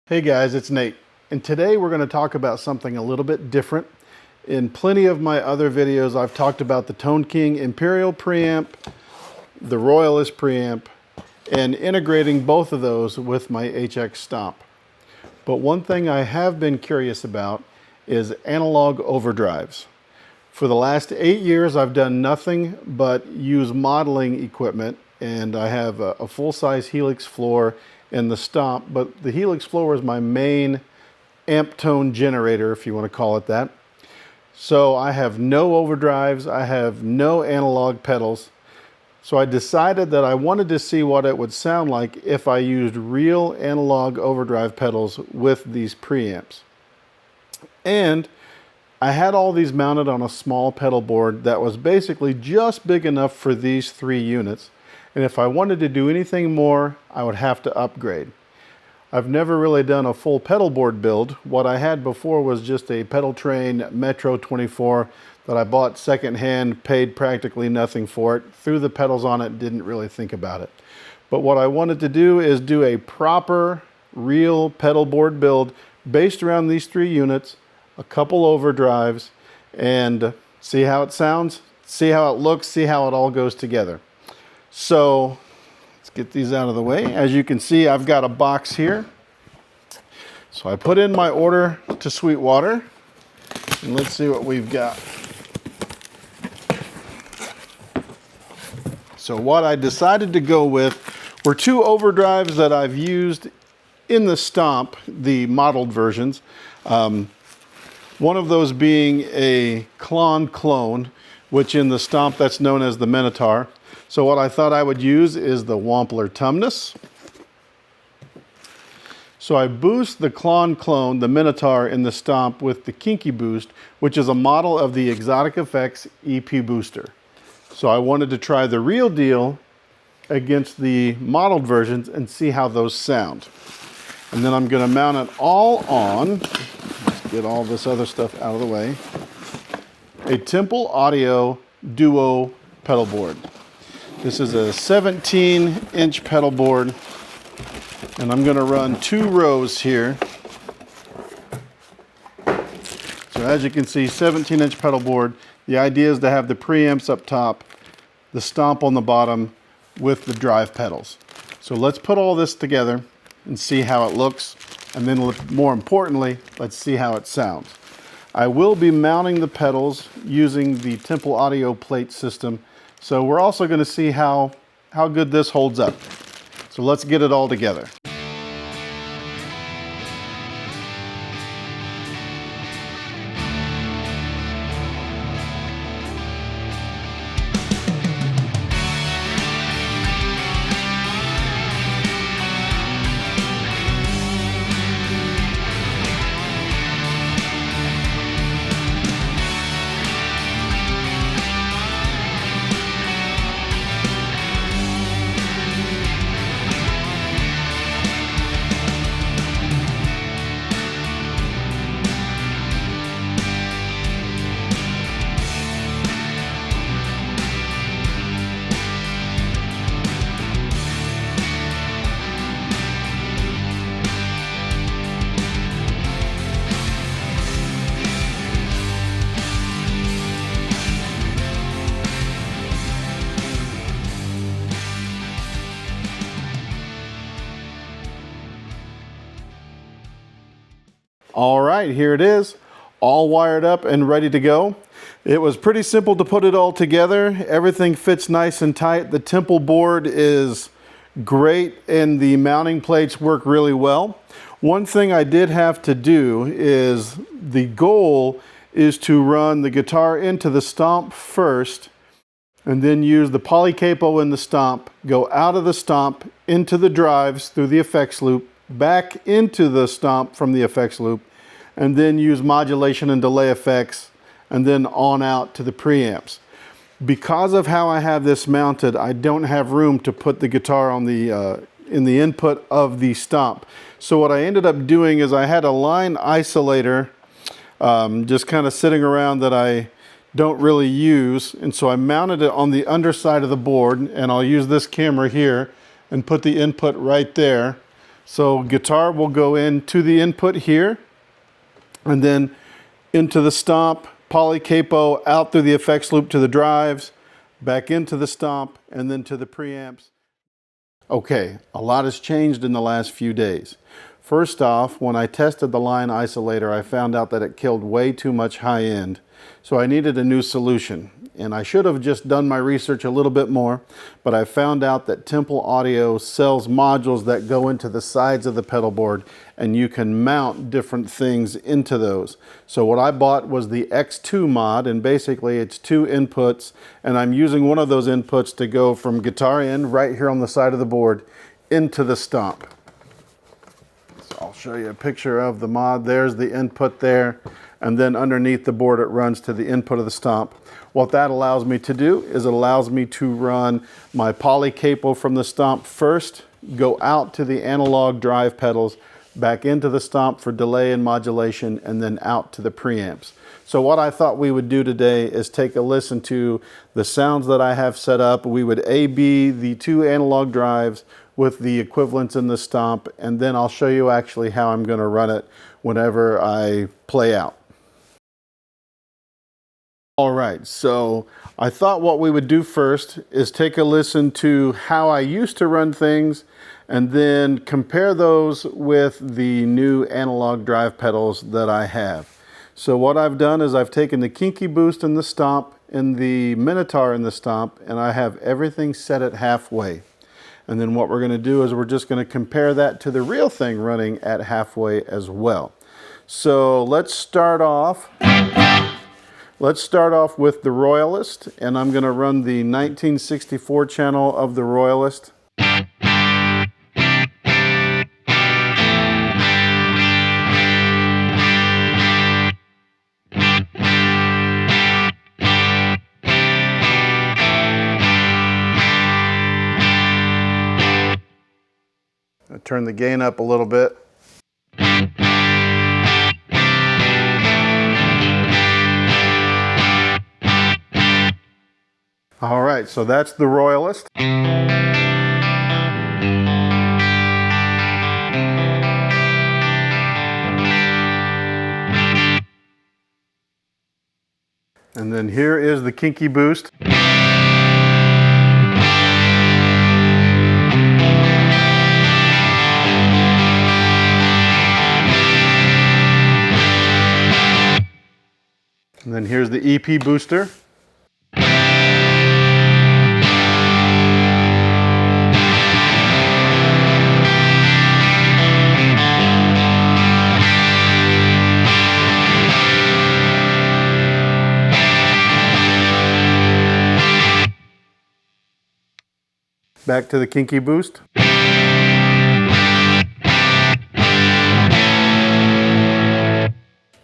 Hey guys, it's Nate, and today we're going to talk about something a little bit different. In plenty of my other videos, I've talked about the Tone King Imperial Preamp, the Royalist Preamp, and integrating both of those with my HX Stomp. But one thing I have been curious about is analog overdrives. For the last 8 years, I've done nothing but use modeling equipment, and I have a full-size Helix floor in the Stomp, but the Helix floor is my main amp tone generator, if you want to call it that. So I have no overdrives, I have no analog pedals. So I decided that I wanted to see what it would sound like if I used real analog overdrive pedals with these preamps. And I had all these mounted on a small pedal board that was basically just big enough for these 3 units. And if I wanted to do anything more, I would have to upgrade. I've never really done a full pedalboard build. What I had before was just a pedal train Metro 24 that I bought secondhand, paid practically nothing for it, threw the pedals on it, didn't really think about it. But what I wanted to do is do a proper, real pedalboard build based around these 3 units, a couple overdrives, and see how it sounds, see how it looks, see how it all goes together. So let's get these out of the way. As you can see, I've got a box here. So I put in my order to Sweetwater, and let's see what we've got. So what I decided to go with were 2 overdrives that I've used in the Stomp, the modeled versions. One of those being a clone, which in the Stomp that's known as the Minotaur. So what I thought I would use is the Wampler Tumnus. So I boost the clone, the Minotaur in the Stomp with the Kinky Boost, which is a model of the Xotic Effects EP Booster. So I wanted to try the real deal against the modeled versions and see how those sound. And then I'm going to mount it all on, let's get all this other stuff out of the way, a Temple Audio Duo pedal board. This is a 17-inch pedal board, and I'm going to run 2 rows here. So as you can see, 17-inch pedal board. The idea is to have the preamps up top, the Stomp on the bottom with the drive pedals. So let's put all this together and see how it looks, and then more importantly, let's see how it sounds. I will be mounting the pedals using the Temple Audio plate system. So we're also going to see how good this holds up. So let's get it all together. All right, here it is, all wired up and ready to go. It was pretty simple to put it all together. Everything fits nice and tight. The Temple board is great and the mounting plates work really well. One thing I did have to do is the goal is to run the guitar into the Stomp first and then use the Poly Capo in the Stomp, go out of the Stomp into the drives through the effects loop, back into the Stomp from the effects loop, and then use modulation and delay effects, and then on out to the preamps. Because of how I have this mounted, I don't have room to put the guitar on the in the input of the Stomp. So what I ended up doing is I had a line isolator just kind of sitting around that I don't really use, and so I mounted it on the underside of the board, and I'll use this camera here and put the input right there. So guitar will go into the input here, and then into the stomp, Poly Capo, out through the effects loop to the drives, back into the stomp, and then to the preamps. Okay, a lot has changed in the last few days. First off, when I tested the line isolator, I found out that it killed way too much high end. So I needed a new solution. And I should have just done my research a little bit more, but I found out that Temple Audio sells modules that go into the sides of the pedal board, and you can mount different things into those. So what I bought was the X2 mod, and basically it's 2 inputs, and I'm using one of those inputs to go from guitar in right here on the side of the board into the stomp. So I'll show you a picture of the mod. There's the input there, and then underneath the board it runs to the input of the stomp. What that allows me to do is it allows me to run my Poly Capo from the stomp first, go out to the analog drive pedals, back into the stomp for delay and modulation, and then out to the preamps. So what I thought we would do today is take a listen to the sounds that I have set up. We would A/B the 2 analog drives with the equivalents in the stomp, and then I'll show you actually how I'm going to run it whenever I play out. All right, so I thought what we would do first is take a listen to how I used to run things and then compare those with the new analog drive pedals that I have. So what I've done is I've taken the Kinky Boost in the stomp and the Minotaur in the stomp, and I have everything set at halfway. And then what we're going to do is we're just going to compare that to the real thing running at halfway as well. So let's start off with the Royalist, and I'm going to run the 1964 channel of the Royalist. I turn the gain up a little bit. All right, so that's the Royalist. And then here is the Kinky Boost. And then here's the EP Booster. Back to the Kinky Boost.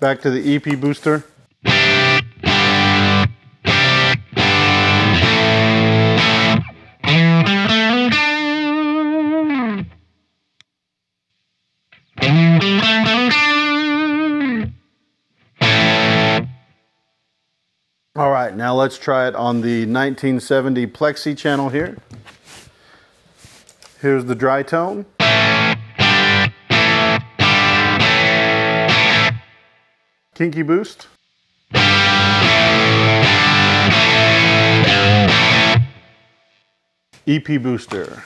Back to the EP Booster. All right, now let's try it on the 1970 Plexi channel here. Here's the dry tone. Kinky Boost. EP Booster.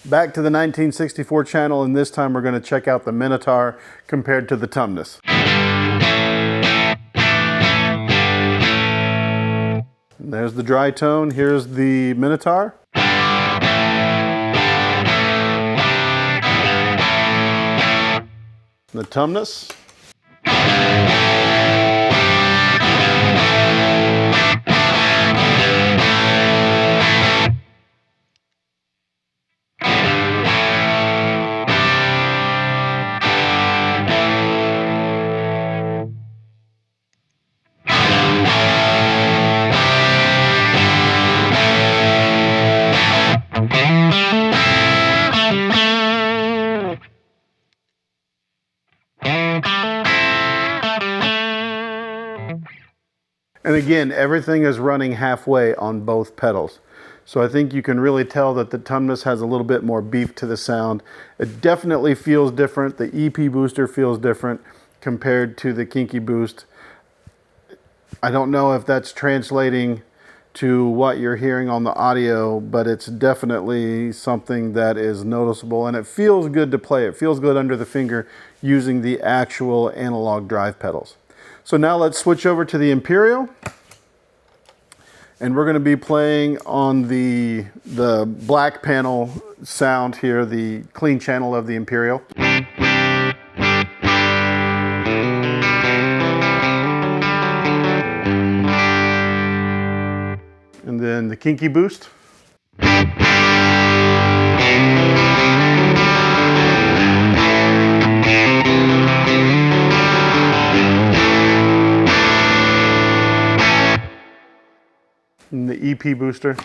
Back to the 1964 channel, and this time we're going to check out the Minotaur compared to the Tumnus. And there's the dry tone. Here's the Minotaur. The Tumnus. And again, everything is running halfway on both pedals. So I think you can really tell that the Tumnus has a little bit more beef to the sound. It definitely feels different. The EP Booster feels different compared to the Kinky Boost. I don't know if that's translating to what you're hearing on the audio, but it's definitely something that is noticeable, and it feels good to play. It feels good under the finger using the actual analog drive pedals. So now let's switch over to the Imperial, and we're going to be playing on the black panel sound here, the clean channel of the Imperial. And then the Kinky Boost. And the EP Booster.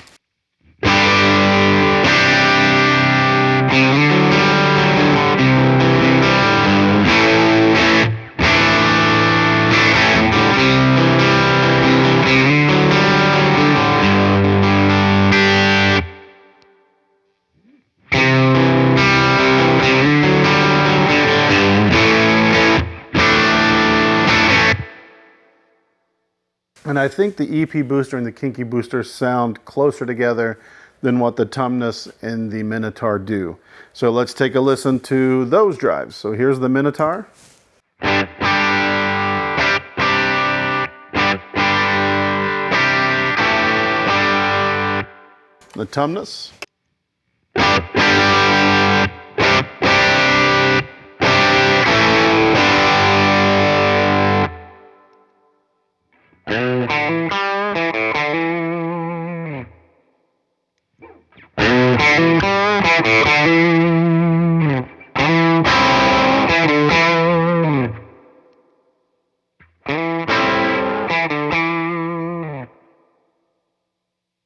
And I think the EP Booster and the Kinky Booster sound closer together than what the Tumnus and the Minotaur do. So let's take a listen to those drives. So here's the Minotaur. The Tumnus.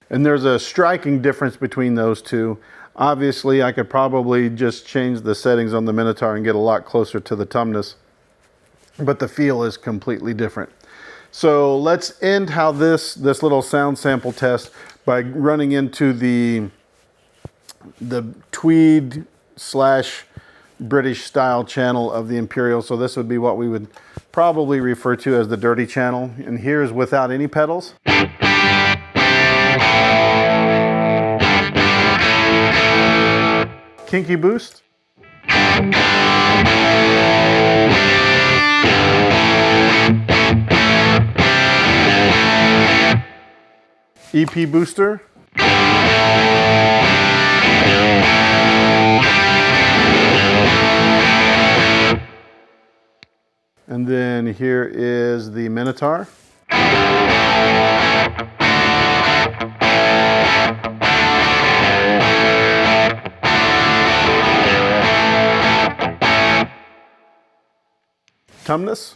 And there's a striking difference between those two. Obviously, I could probably just change the settings on the Minotaur and get a lot closer to the Tumnus, but the feel is completely different. So let's end how this little sound sample test by running into the tweed / British style channel of the Imperial. So this would be what we would probably refer to as the dirty channel. And here's without any pedals. Kinky Boost. EP Booster. And then here is the Minotaur. Tumnus.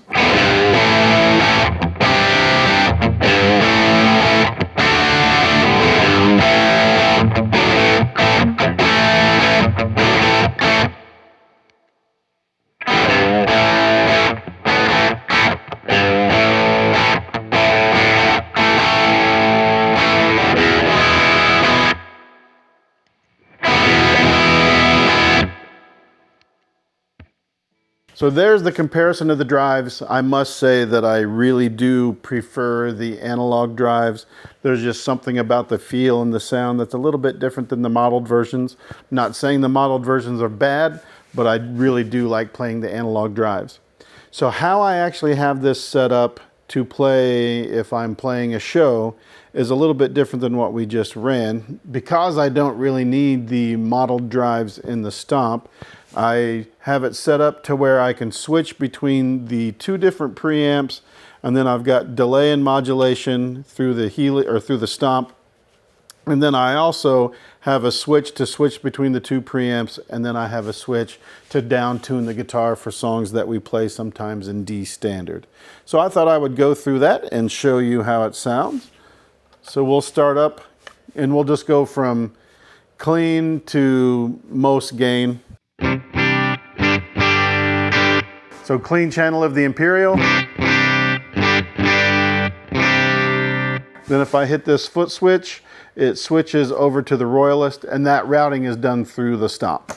So there's the comparison of the drives. I must say that I really do prefer the analog drives. There's just something about the feel and the sound that's a little bit different than the modeled versions. I'm not saying the modeled versions are bad, but I really do like playing the analog drives. So how I actually have this set up to play if I'm playing a show is a little bit different than what we just ran. Because I don't really need the modeled drives in the Stomp, I have it set up to where I can switch between the two different preamps, and then I've got delay and modulation through the Stomp, and then I also have a switch to switch between the two preamps, and then I have a switch to down tune the guitar for songs that we play sometimes in D standard. So I thought I would go through that and show you how it sounds. So we'll start up and we'll just go from clean to most gain. So clean channel of the Imperial. Then if I hit this foot switch, it switches over to the Royalist, and that routing is done through the Stomp.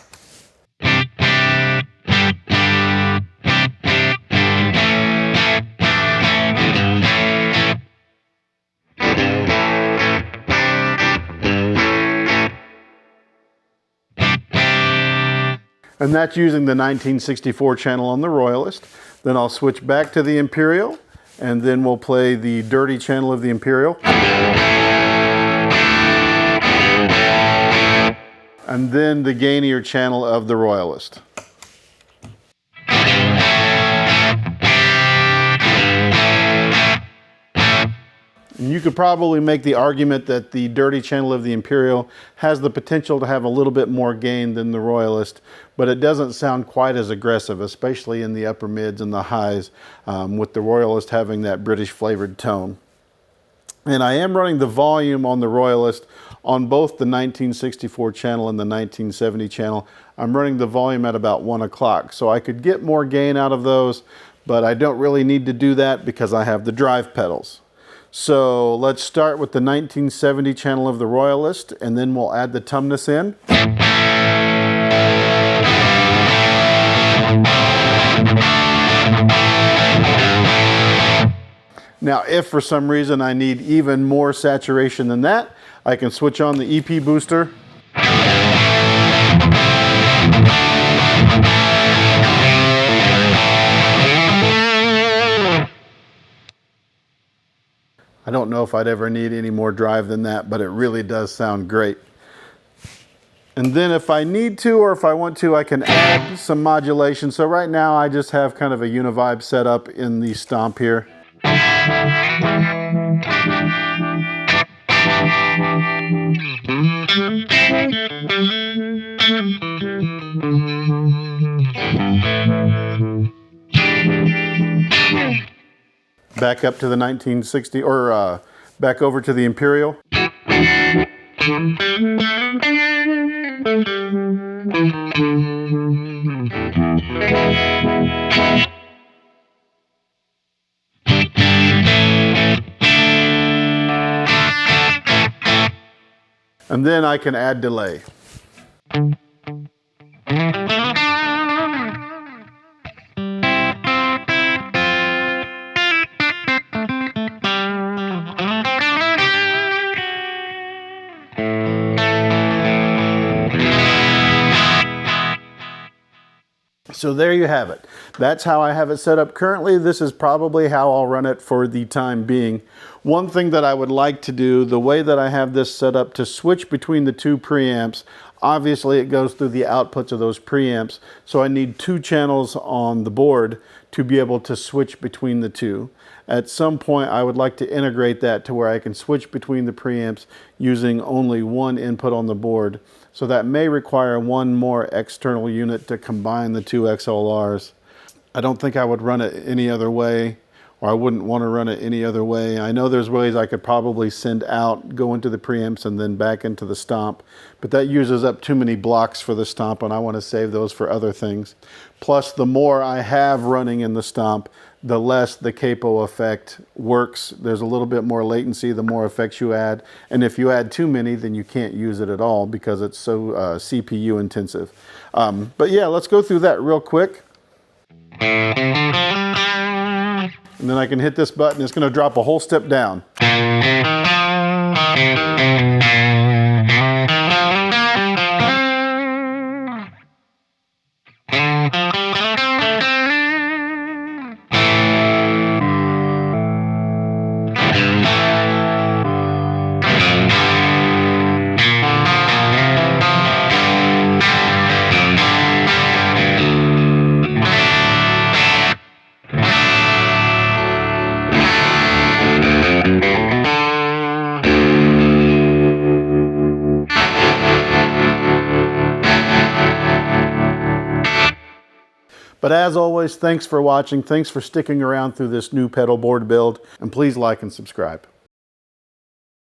And that's using the 1964 channel on the Royalist. Then I'll switch back to the Imperial, and then we'll play the dirty channel of the Imperial. And then the gainier channel of the Royalist. And you could probably make the argument that the dirty channel of the Imperial has the potential to have a little bit more gain than the Royalist, but it doesn't sound quite as aggressive, especially in the upper mids and the highs, with the Royalist having that British flavored tone. And I am running the volume on the Royalist on both the 1964 channel and the 1970 channel. I'm running the volume at about 1 o'clock, so I could get more gain out of those, but I don't really need to do that because I have the drive pedals. So let's start with the 1970 channel of the Royalist, and then we'll add the Tumnus in. Now, if for some reason I need even more saturation than that, I can switch on the EP Booster. I don't know if I'd ever need any more drive than that, but it really does sound great. And then if I need to, or if I want to, I can add some modulation. So right now I just have kind of a univibe set up in the Stomp here. Back up to the 1960, or back over to the Imperial. And then I can add delay. So there you have it. That's how I have it set up currently. This is probably how I'll run it for the time being. One thing that I would like to do, the way that I have this set up to switch between the two preamps, obviously it goes through the outputs of those preamps, so I need two channels on the board to be able to switch between the two. At some point I would like to integrate that to where I can switch between the preamps using only one input on the board. So that may require one more external unit to combine the two XLRs. I don't think I would run it any other way, or I wouldn't want to run it any other way. I know there's ways I could probably send out, go into the preamps and then back into the Stomp, but that uses up too many blocks for the Stomp and I want to save those for other things. Plus, the more I have running in the Stomp, the less the capo effect works. There's a little bit more latency the more effects you add, and if you add too many then you can't use it at all because it's so CPU intensive. But yeah, let's go through that real quick. And then I can hit this button. It's going to drop a whole step down. But as always, thanks for watching. Thanks for sticking around through this new pedal board build. And please like and subscribe.